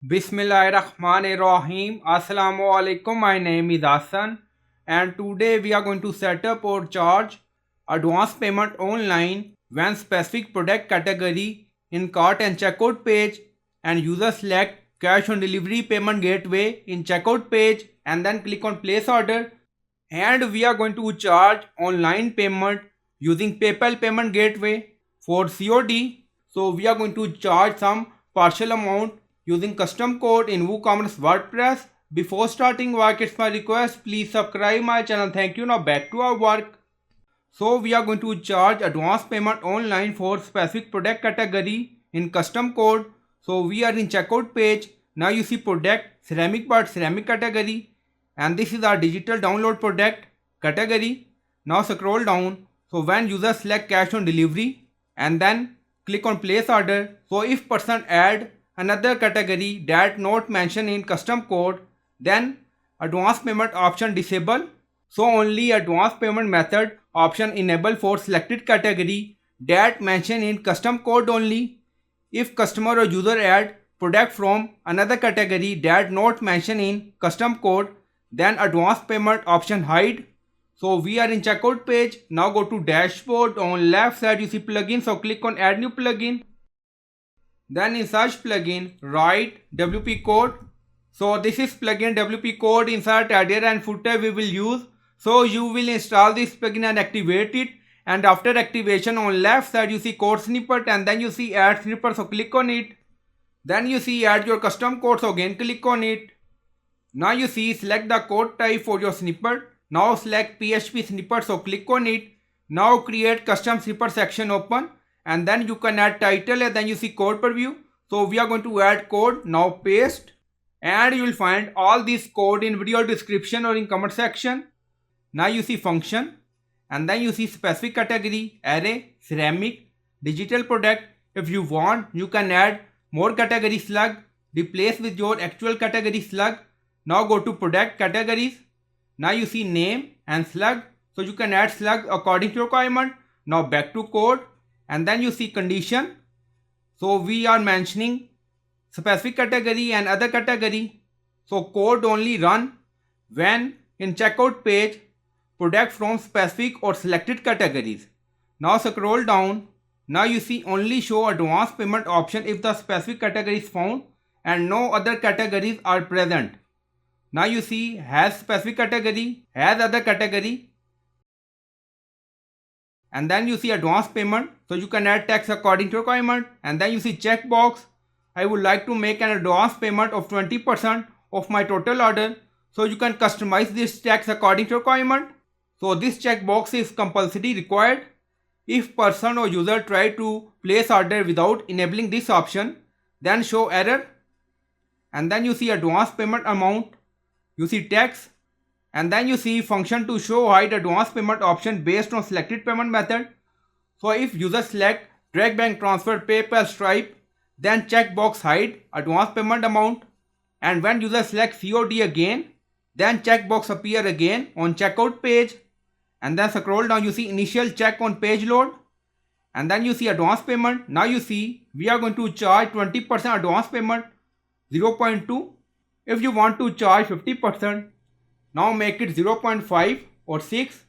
Bismillahirrahmanirrahim. Assalamu alaikum. My name is Hassan, and today we are going to set up or charge advance payment online when specific product category in cart and checkout page, and user select cash on delivery payment gateway in checkout page and then click on place order, and we are going to charge online payment using PayPal payment gateway for COD. So we are going to charge some partial amount using custom code in WooCommerce WordPress. Before starting work, it's my request, please subscribe my channel. Thank you. Now back to our work. So we are going to charge advance payment online for specific product category in custom code. So we are in checkout page. Now you see product ceramic part ceramic category, and this is our digital download product category. Now scroll down. So when user select cash on delivery and then click on place order. So if person add another category that not mentioned in custom code, then advance payment option disable. So only advance payment method option enable for selected category that mentioned in custom code only. If customer or user add product from another category that not mentioned in custom code, then advance payment option hide. So we are in checkout page. Now go to dashboard. On left side you see plugin. So click on add new plugin. Then in search plugin write WP code. So this is plugin WP code. Insert header and footer we will use. So you will install this plugin and activate it. And after activation, on left side you see code snippet and then you see add snippet. So click on it. Then you see add your custom code. So again click on it. Now you see select the code type for your snippet. Now select PHP snippet. So click on it. Now create custom snippet section open. And then you can add title and then you see code preview. So we are going to add code. Now paste. And you will find all this code in video description or in comment section. Now you see function. And then you see specific category, array, ceramic, digital product. If you want, you can add more category slug, replace with your actual category slug. Now go to product categories. Now you see name and slug. So you can add slug according to requirement. Now back to code. And then you see condition. So we are mentioning specific category and other category. So code only run when in checkout page product from specific or selected categories. Now scroll down. Now you see only show advance payment option if the specific category is found and no other categories are present. Now you see has specific category, has other category, and then you see advance payment. So you can add text according to requirement, and then you see checkbox. I would like to make an advance payment of 20% of my total order. So you can customize this text according to requirement. So this checkbox is compulsory required. If person or user try to place order without enabling this option, then show error. And then you see advance payment amount. You see text. And then you see function to show hide advance payment option based on selected payment method. So if user select direct bank transfer, PayPal, Stripe, then checkbox hide advance payment amount. And when user select COD again, then checkbox appear again on checkout page. And then scroll down, you see initial check on page load. And then you see advance payment. Now you see we are going to charge 20% advance payment, 0.2. If you want to charge 50%, now make it 0.5 or 6,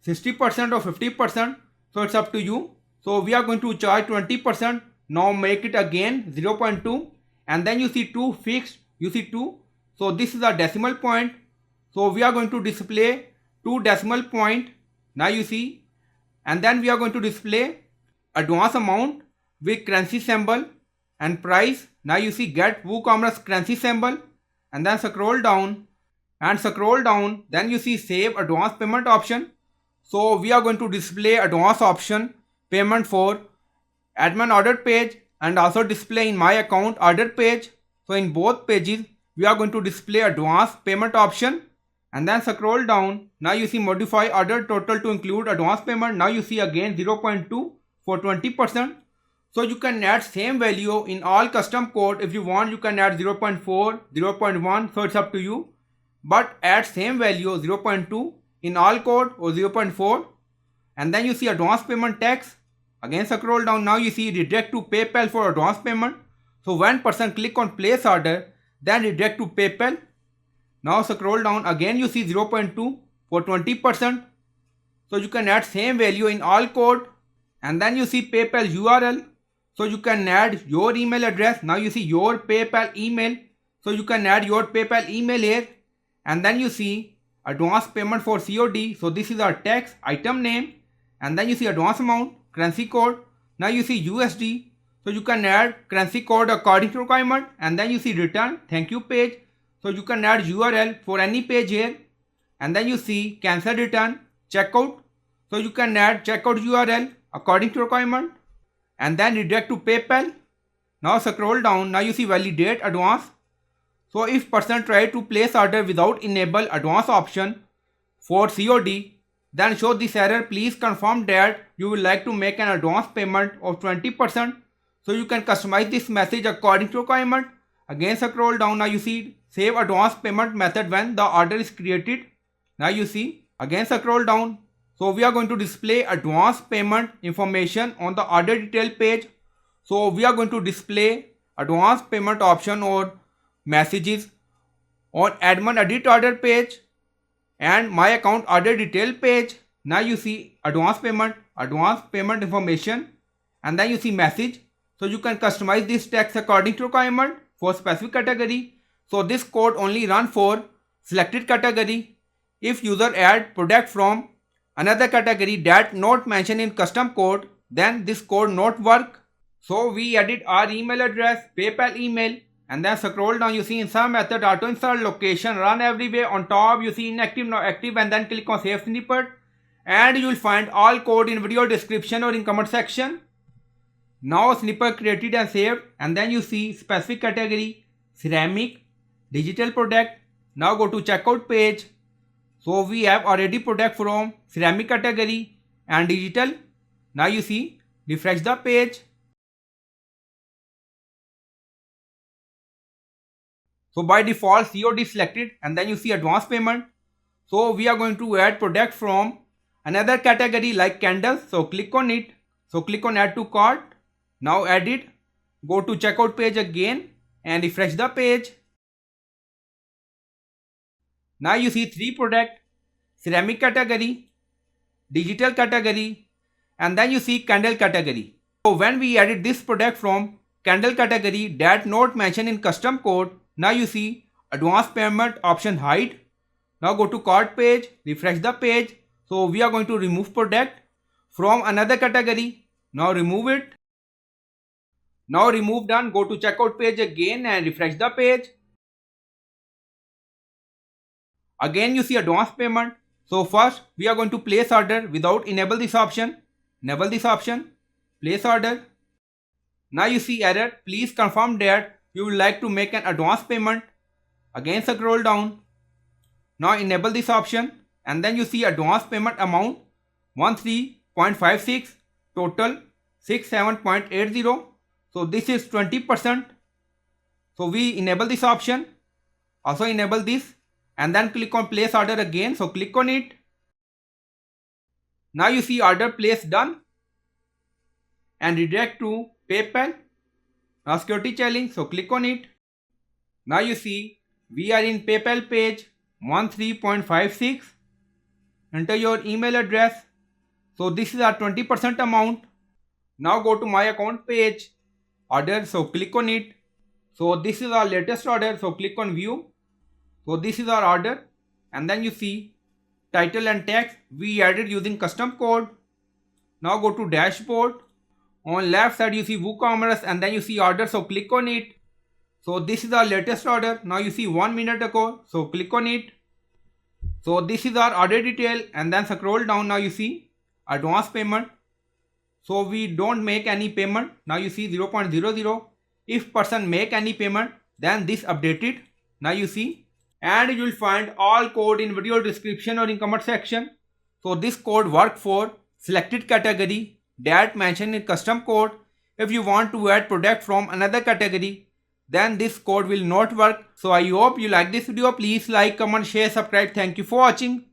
60% or 50%. So it's up to you. So we are going to charge 20%. Now make it again 0.2. And then you see 2 fixed. You see 2. So this is a decimal point. So we are going to display 2 decimal point. Now you see. And then we are going to display advance amount with currency symbol and price. Now you see get WooCommerce currency symbol. And then scroll down. And scroll down. Then you see save advance payment option. So we are going to display advance option payment for admin order page and also display in my account order page. So in both pages we are going to display advance payment option. And then scroll down. Now you see modify order total to include advance payment. Now you see again 0.2 for 20%. So you can add same value in all custom code. If you want, you can add 0.4, 0.1. So it's up to you. But add same value 0.2 in all code or 0.4. And then you see advance payment text. Again scroll down. Now you see redirect to PayPal for advance payment. So when person click on place order, then redirect to PayPal. Now scroll down, again you see 0.2 for 20%. So you can add same value in all code, and then you see PayPal URL. So you can add your email address. Now you see your PayPal email. So you can add your PayPal email here, and then you see advance payment for COD. So this is our text, item name, and then you see advance amount, currency code. Now you see USD. So you can add currency code according to requirement, and then you see return, thank you page. So you can add URL for any page here, and then you see cancel return, checkout. So you can add checkout URL according to requirement, and then redirect to PayPal. Now scroll down, now you see validate advance. So if person try to place order without enable advance option for COD, then show this error. Please confirm that you would like to make an advance payment of 20%. So you can customize this message according to requirement. Again scroll down, now you see save advance payment method when the order is created. Now you see, again scroll down. So we are going to display advance payment information on the order detail page. So we are going to display advance payment option or messages on admin edit order page and my account order detail page. Now you see advance payment information, and then you see message. So you can customize this text according to requirement for specific category. So this code only run for selected category. If user add product from another category that not mentioned in custom code, then this code not work. So we added our email address, PayPal email, and then scroll down, you see insert method, auto install location, run everywhere. On top you see inactive, now active, and then click on save snippet, and you will find all code in video description or in comment section. Now snippet created and saved, and then you see specific category, ceramic, digital product. Now go to checkout page. So we have already product from ceramic category and digital. Now you see, refresh the page. So by default COD selected, and then you see advance payment. So we are going to add product from another category like candles. So click on it. So click on add to cart. Now add it. Go to checkout page again and refresh the page. Now you see 3 product, ceramic category, digital category, and then you see candle category. So when we added this product from candle category that not mentioned in custom code, now you see advance payment option hide. Now go to cart page, refresh the page. So we are going to remove product from another category. Now remove it. Now remove done. Go to checkout page again and refresh the page. Again you see advance payment. So first we are going to place order without enable this option. Enable this option. Place order. Now you see error. Please confirm that you would like to make an advance payment. Again scroll down. Now enable this option, and then you see advance payment amount 13.56, total 67.80. So this is 20%. So we enable this option. Also enable this, and then click on place order again. So click on it. Now you see order place done, and redirect to PayPal. Now security challenge, so click on it. Now you see we are in PayPal page 13.56. Enter your email address. So this is our 20% amount. Now go to my account page, order, so click on it. So this is our latest order, so click on view. So this is our order, and then you see title and text we added using custom code. Now go to dashboard. On left side you see WooCommerce, and then you see order, so click on it. So this is our latest order. Now you see 1 minute ago, so click on it. So this is our order detail, and then scroll down. Now you see advance payment. So we don't make any payment. Now you see 0.00. If person make any payment, then this updated. Now you see, and you will find all code in video description or in comment section. So this code work for selected category that mentioned in custom code. If you want to add product from another category, then this code will not work. So I hope you like this video. Please like, comment, share, subscribe. Thank you for watching.